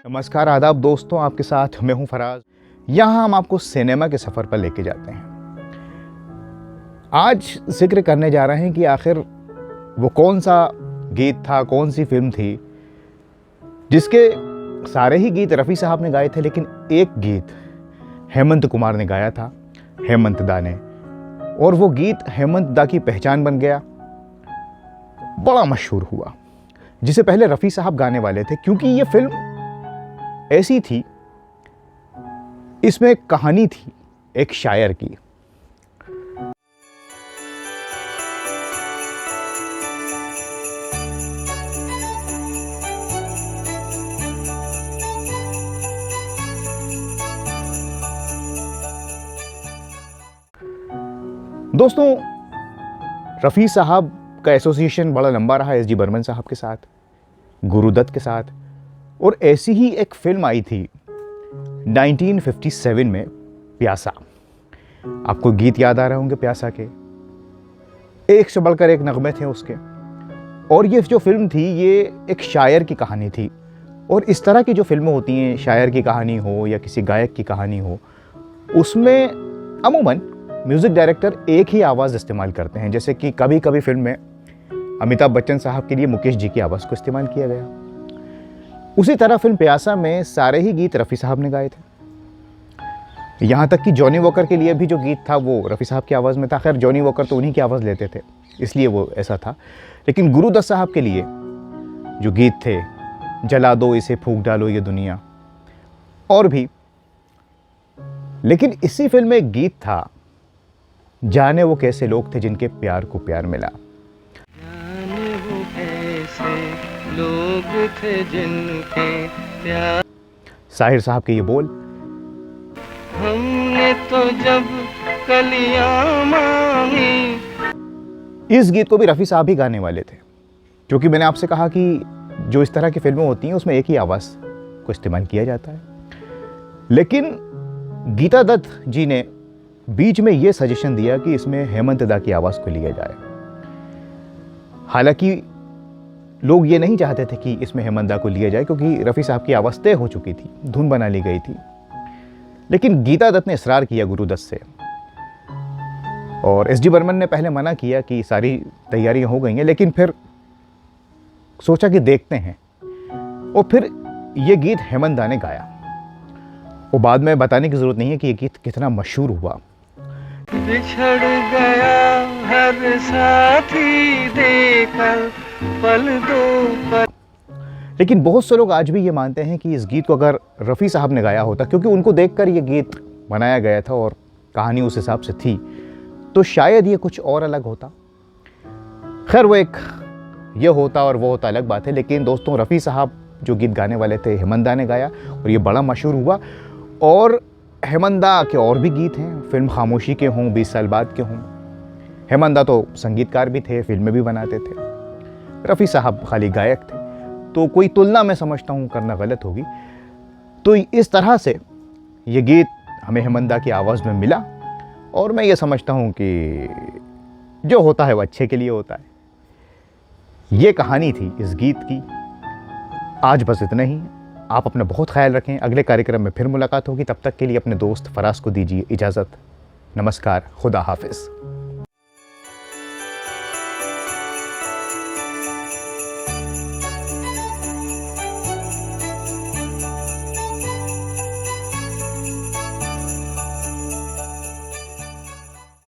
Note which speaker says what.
Speaker 1: नमस्कार, आदाब दोस्तों, आपके साथ मैं हूं फराज। यहाँ हम आपको सिनेमा के सफ़र पर लेके जाते हैं। आज जिक्र करने जा रहे हैं कि आखिर वो कौन सा गीत था, कौन सी फिल्म थी जिसके सारे ही गीत रफ़ी साहब ने गाए थे, लेकिन एक गीत हेमंत कुमार ने गाया था, हेमंत दा ने, और वो गीत हेमंत दा की पहचान बन गया, बड़ा मशहूर हुआ, जिसे पहले रफ़ी साहब गाने वाले थे। क्योंकि ये फिल्म ऐसी थी, इसमें एक कहानी थी एक शायर की। दोस्तों, रफ़ी साहब का एसोसिएशन बड़ा लंबा रहा एस जी बर्मन साहब के साथ, गुरुदत्त के साथ, और ऐसी ही एक फिल्म आई थी 1957 में, प्यासा। आपको गीत याद आ रहे होंगे प्यासा के, एक से बढ़कर एक नगमे थे उसके। और ये जो फिल्म थी, ये एक शायर की कहानी थी। और इस तरह की जो फिल्में होती हैं, शायर की कहानी हो या किसी गायक की कहानी हो, उसमें अमूमन म्यूज़िक डायरेक्टर एक ही आवाज़ इस्तेमाल करते हैं। जैसे कि कभी कभी फिल्म में अमिताभ बच्चन साहब के लिए मुकेश जी की आवाज़ को इस्तेमाल किया गया। उसी तरह फिल्म प्यासा में सारे ही गीत रफ़ी साहब ने गाए थे। यहाँ तक कि जॉनी वॉकर के लिए भी जो गीत था वो रफ़ी साहब की आवाज़ में था। खैर, जॉनी वॉकर तो उन्हीं की आवाज़ लेते थे, इसलिए वो ऐसा था। लेकिन गुरुदत्त साहब के लिए जो गीत थे, जला दो इसे, फूंक डालो ये दुनिया, और भी। लेकिन इसी फिल्म में एक गीत था, जाने वो कैसे लोग थे जिनके प्यार को प्यार मिला।
Speaker 2: जाने वो कैसे लोग थे जिनके प्यार,
Speaker 1: साहिर साहब के ये बोल,
Speaker 2: हमने तो जब कलियां मांगी।
Speaker 1: इस गीत को भी रफ़ी साहब ही गाने वाले थे। क्योंकि मैंने आपसे कहा कि जो इस तरह की फिल्में होती हैं उसमें एक ही आवाज़ को इस्तेमाल किया जाता है। लेकिन गीता दत्त जी ने बीच में ये सजेशन दिया कि इसमें हेमंत दा की आवाज़ को लिया जाए। हालांकि लोग ये नहीं चाहते थे कि इसमें हेमंत दा को लिया जाए, क्योंकि रफ़ी साहब की आवाज़ तय हो चुकी थी, धुन बना ली गई थी। लेकिन गीता दत्त ने इसरार किया गुरुदत्त से, और एस जी बर्मन ने पहले मना किया कि सारी तैयारियां हो गई हैं, लेकिन फिर सोचा कि देखते हैं, और फिर ये गीत हेमंत दा ने गाया। और बाद में बताने की ज़रूरत नहीं है कि ये गीत कितना मशहूर हुआ।
Speaker 2: बिछड़ गया हर साथी देकर पल दो पल।
Speaker 1: लेकिन बहुत से लोग आज भी ये मानते हैं कि इस गीत को अगर रफ़ी साहब ने गाया होता, क्योंकि उनको देखकर ये गीत बनाया गया था और कहानी उस हिसाब से थी, तो शायद ये कुछ और अलग होता। खैर, वो एक ये होता और वो होता अलग बात है। लेकिन दोस्तों, रफ़ी साहब जो गीत गाने वाले थे, हेमंत दा ने गाया और ये बड़ा मशहूर हुआ। और हेमंत दा के और भी गीत हैं, फिल्म खामोशी के हों, 20 साल बाद के हों। हेमंत दा तो संगीतकार भी थे, फिल्में भी बनाते थे। रफ़ी साहब खाली गायक थे। तो कोई तुलना मैं समझता हूँ करना गलत होगी। तो इस तरह से ये गीत हमें हेमंत दा की आवाज़ में मिला, और मैं ये समझता हूँ कि जो होता है वो अच्छे के लिए होता है। ये कहानी थी इस गीत की। आज बस इतना ही। आप अपना बहुत ख्याल रखें। अगले कार्यक्रम में फिर मुलाकात होगी। तब तक के लिए अपने दोस्त फराज को दीजिए इजाज़त। नमस्कार, खुदा हाफिज़।